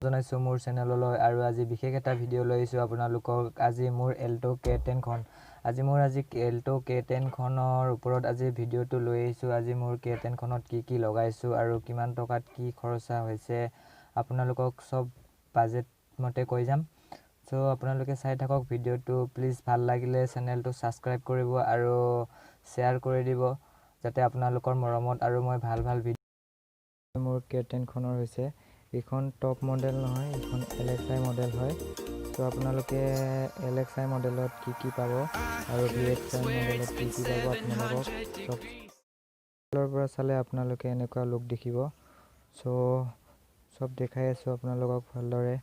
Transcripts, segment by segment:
জনাইছো মোৰ চেনেললৈ আৰু আজি বিশেষ এটা ভিডিঅ' লৈ আহিছোঁ আপোনালোকক। আজি মোৰ এল্টো k10 খন আজি এল্টো k10 খনৰ ওপৰত আজি ভিডিঅ'টো লৈ আহিছোঁ। আজি মোৰ k10 খনত কি লগাইছোঁ আৰু কিমান টকাত কি খৰচা হৈছে আপোনালোকক চব বাজেট মতে কৈ যাম। সো আপোনালোকে চাই থাকক ভিডিঅ'টো। প্লিজ ভাল লাগিলে চেনেলটো ছাবস্ক্ৰাইব কৰিব আৰু শ্বেয়াৰ কৰি দিব যাতে আপোনালোকৰ মৰমত আৰু মই ভাল ভিডিঅ' মোৰ k10 খনৰ হৈছে এইখন টপ মডেল নহয়, এইখন LXI মডেল হয়। তো আপোনালোকে LXI মডেলত কি পাব আৰু VXI মডেলত কি পাব আপোনালোকক চবৰ পৰা চালে আপোনালোকে এনেকুৱা লুক দেখিব। সো চব দেখাই আছোঁ আপোনালোকক ভালদৰে।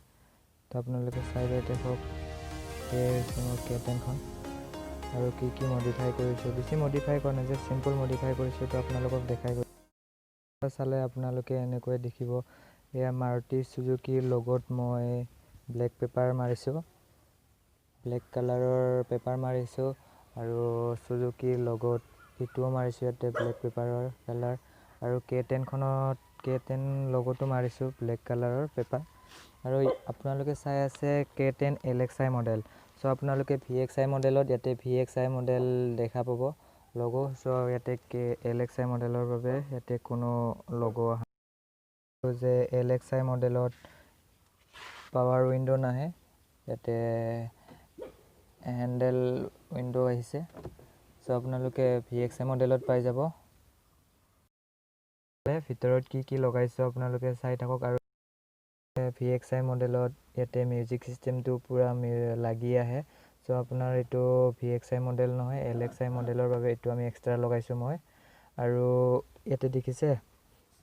তো আপোনালোকে চাই লৈ দেখক এই মোৰ k10 খন আৰু কি মডিফাই কৰিছোঁ। বেছি মডিফাই কৰা নাই, যে চিম্পল মডিফাই কৰিছোঁ। তো আপোনালোকক দেখাই চালে আপোনালোকে এনেকৈ দেখিব। এয়া মাৰুতি চুজুকিৰ লগত মই ব্লেক পেপাৰ মাৰিছোঁ, ব্লেক কালাৰৰ পেপাৰ মাৰিছোঁ আৰু চুজুকিৰ লগত ইটোও মাৰিছোঁ ইয়াতে ব্লেক পেপাৰৰ কালাৰ আৰু k10 খনত k10 লগতো মাৰিছোঁ ব্লেক কালাৰৰ পেপাৰ। আৰু আপোনালোকে চাই আছে k10 LXI মডেল। সো আপোনালোকে VXI মডেলত ইয়াতে VXI মডেল দেখা পাব লগো। সো ইয়াতে LXI মডেলৰ বাবে ইয়াতে কোনো লগো যে LXI মডেলত পাৱাৰ উইণ্ডো নাহে, ইয়াতে হেণ্ডেল উইণ্ডো আহিছে। সো আপোনালোকে VXI মডেলত পাই যাব। ভিতৰত কি লগাইছোঁ আপোনালোকে চাই থাকক। আৰু VXI মডেলত ইয়াতে মিউজিক চিষ্টেমটো পূৰা লাগি আহে। সো আপোনাৰ এইটো VXI মডেল নহয়, LXI মডেলৰ বাবে এইটো আমি এক্সট্ৰা লগাইছোঁ মই। আৰু ইয়াতে দেখিছে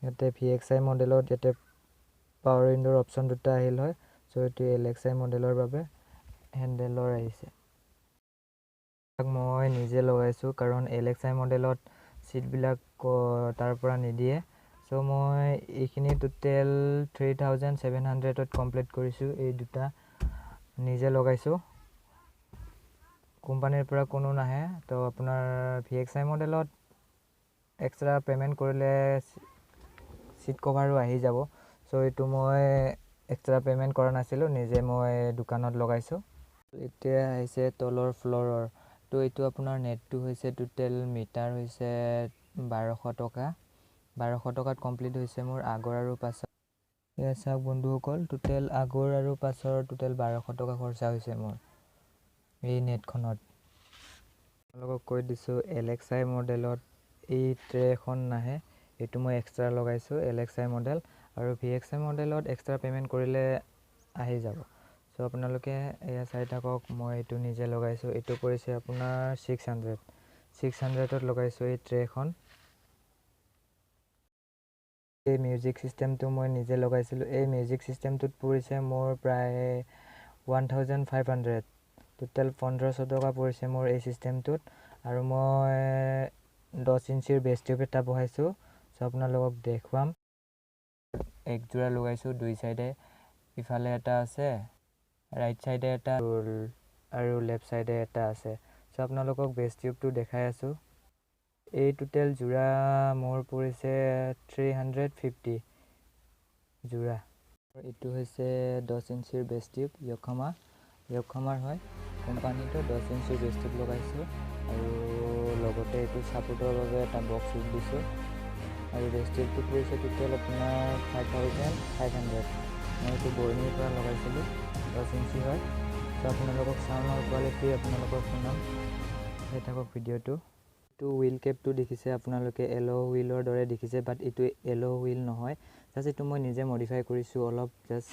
ইয়াতে VXI মডেলত ইয়াতে পাৱাৰ উইণ্ডোৰ অপশ্যন দুটা আহিল হয়। সো এইটো LXI মডেলৰ বাবে হেণ্ডেলৰ আহিছে। মই নিজে লগাইছোঁ কাৰণ LXI মডেলত চিটবিলাক তাৰ পৰা নিদিয়ে। সো মই এইখিনি টোটেল 3700ত কমপ্লিট কৰিছোঁ। এই দুটা নিজে লগাইছোঁ, কোম্পানীৰ পৰা কোনো নাহে। তো আপোনাৰ VXI মডেলত এক্সট্ৰা পে'মেণ্ট কৰিলে চিট কভাৰো আহি যাব। সো এইটো মই এক্সট্ৰা পে'মেণ্ট কৰা নাছিলোঁ, নিজে মই দোকানত লগাইছোঁ। এতিয়া আহিছে তলৰ ফ্ল'ৰৰ। তো এইটো আপোনাৰ নেটটো হৈছে টোটেল মিটাৰ হৈছে 1200 টকা। 1200 টকাত কমপ্লিট হৈছে মোৰ আগৰ আৰু পাছৰ। এয়া চাওক বন্ধুসকল, টোটেল আগৰ আৰু পাছৰ টোটেল 1200 টকা খৰচা হৈছে মোৰ এই নেটখনত। আপোনালোকক কৈ দিছোঁ LXI মডেলত এই ট্ৰেখন নাহে, এইটো মই এক্সট্ৰা লগাইছোঁ LXI মডেল। আৰু VXI মডেলত এক্সট্ৰা পে'মেণ্ট কৰিলে আহি যাব। সো আপোনালোকে এয়া চাই থাকক, মই এইটো নিজে লগাইছোঁ। এইটো পৰিছে আপোনাৰ 600ত লগাইছোঁ এই ট্ৰেখন। এই মিউজিক চিষ্টেমটো মই নিজে লগাইছিলোঁ। এই মিউজিক চিষ্টেমটোত পৰিছে মোৰ প্ৰায় 1500, টোটেল 1500 টকা পৰিছে মোৰ এই চিষ্টেমটোত। আৰু মই 10 ইঞ্চিৰ বেছ টিউব এটা বহাইছোঁ। সো আপোনালোকক দেখুৱাম। একযোৰা লগাইছোঁ দুই চাইডে, ইফালে এটা আছে, ৰাইট চাইডে এটা আৰু লেফ্ট চাইডে এটা আছে। সো আপোনালোকক বেছ টিউবটো দেখাই আছোঁ। এই টোটেল যোৰা মোৰ পৰিছে 350 যোৰা। এইটো হৈছে 10 ইঞ্চিৰ বেছ টিউব, য়কহামাৰ হয় কোম্পানীটো। 10 ইঞ্চিৰ বেছ টিউব লগাইছোঁ আৰু লগতে এইটো ছাপোৰ্টৰ বাবে এটা বক্স দিছোঁ। আৰু বেছ টিউবটো পৰিছে টোটেল আপোনাৰ 5500। মই এইটো বৰণিৰ পৰা লগাইছিলোঁ, 10 ইঞ্চি হয়। তো আপোনালোকক চাউণ্ডৰ কোৱালিটি আপোনালোকক শুনাম, চাই থাকক ভিডিঅ'টো। এইটো হুইল কেপটো দেখিছে আপোনালোকে, এল' হুইলৰ দৰে দেখিছে, বাট এইটো এল' হুইল নহয়। জাষ্ট এইটো মই নিজে মডিফাই কৰিছোঁ অলপ। জাষ্ট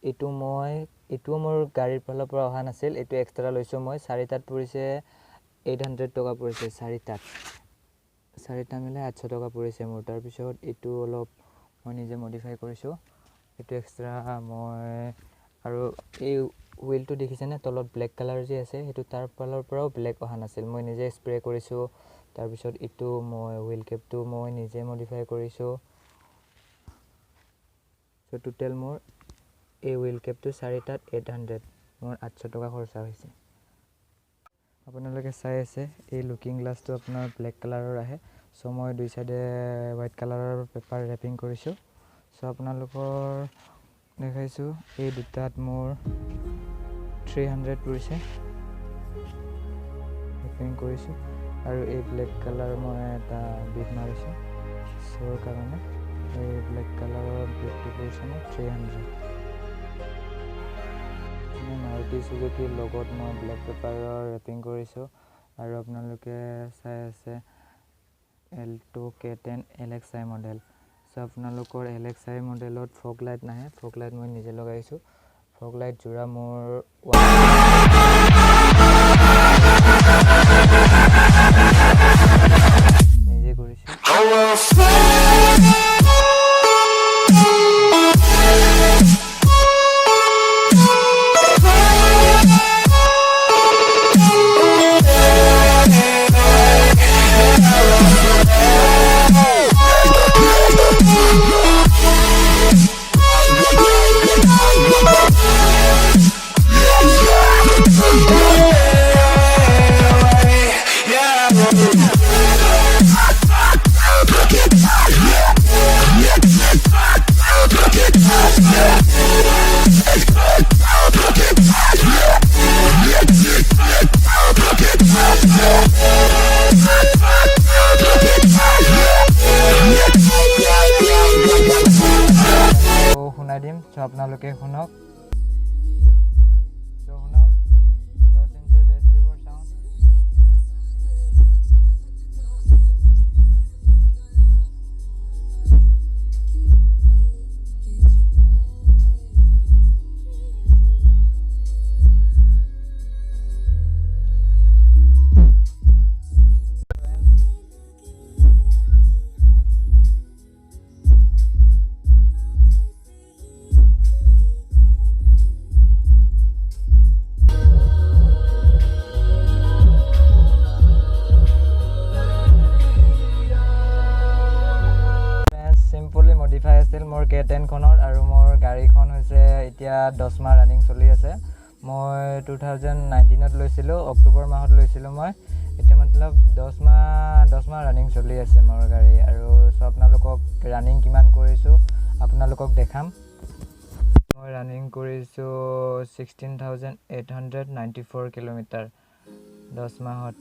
এইটোও মোৰ গাড়ীৰ ফালৰ পৰা অহা নাছিল, এইটো এক্সট্ৰা লৈছোঁ মই। 4টাত পৰিছে 800 টকা পৰিছে, 4টা মিলাই 800 টকা পৰিছে মোৰ। তাৰপিছত এইটো অলপ মই নিজে মডিফাই কৰিছোঁ, এইটো এক্সট্ৰা মই। আৰু এই হুইলটো দেখিছেনে তলত ব্লেক কালাৰ যে আছে, সেইটো তাৰ ফালৰ পৰাও ব্লেক অহা নাছিল, মই নিজে স্প্ৰে কৰিছোঁ। তাৰপিছত এইটো মই হুইল কেপটো মই নিজে মডিফাই কৰিছোঁ। চ' টোটেল মোৰ এই হুইল কেপটো 4টাত 800, মোৰ 800 টকা খৰচা হৈছে। আপোনালোকে চাই আছে এই লুকিং গ্লাছটো আপোনাৰ ব্লেক কালাৰৰ আহে। চ' মই দুই চাইডে হোৱাইট কালাৰৰ পেপাৰ ৰেপিং কৰিছোঁ। চ' আপোনালোকৰ দেখাইছোঁ এই দুটাত মোৰ 300 পৰিছে ৰেপিং কৰিছোঁ আৰু এই ব্লেক কালাৰ মই এটা বিট মাৰিছোঁ শ্বৰ কাৰণে এই ব্লেক কালাৰৰ বিটটো পৰিছে মোৰ 300 মাৰুতি সুজুকিৰ লগত মই ব্লেক পেপাৰৰ ৰেপিং কৰিছোঁ আৰু আপোনালোকে চাই আছে Alto k10 LXI model so আপোনালোকৰ LXI মডেলত ফগ লাইট নাহে ফগ লাইট মই নিজে লগাইছোঁ ফগ লাইট জোৰা মোৰ নিজে কৰিছোঁ শুনাই দিম সো আপোনালোকে শুনক সো শুনক 10 ইঞ্চিৰ বেছ টিউবৰ সাউণ্ড মডিফাই আছিল মোৰ k10 খনৰ আৰু মোৰ গাড়ীখন হৈছে এতিয়া 10 মাহ ৰানিং চলি আছে মই 2019ত লৈছিলোঁ অক্টোবৰ মাহত লৈছিলোঁ মই এতিয়া মতলব 10 মাহ ৰানিং চলি আছে মোৰ গাড়ী আৰু সব আপোনালোকক ৰানিং কিমান কৰিছোঁ আপোনালোকক দেখাম মই ৰানিং কৰিছোঁ 16894 কিলোমিটাৰ 10 মাহত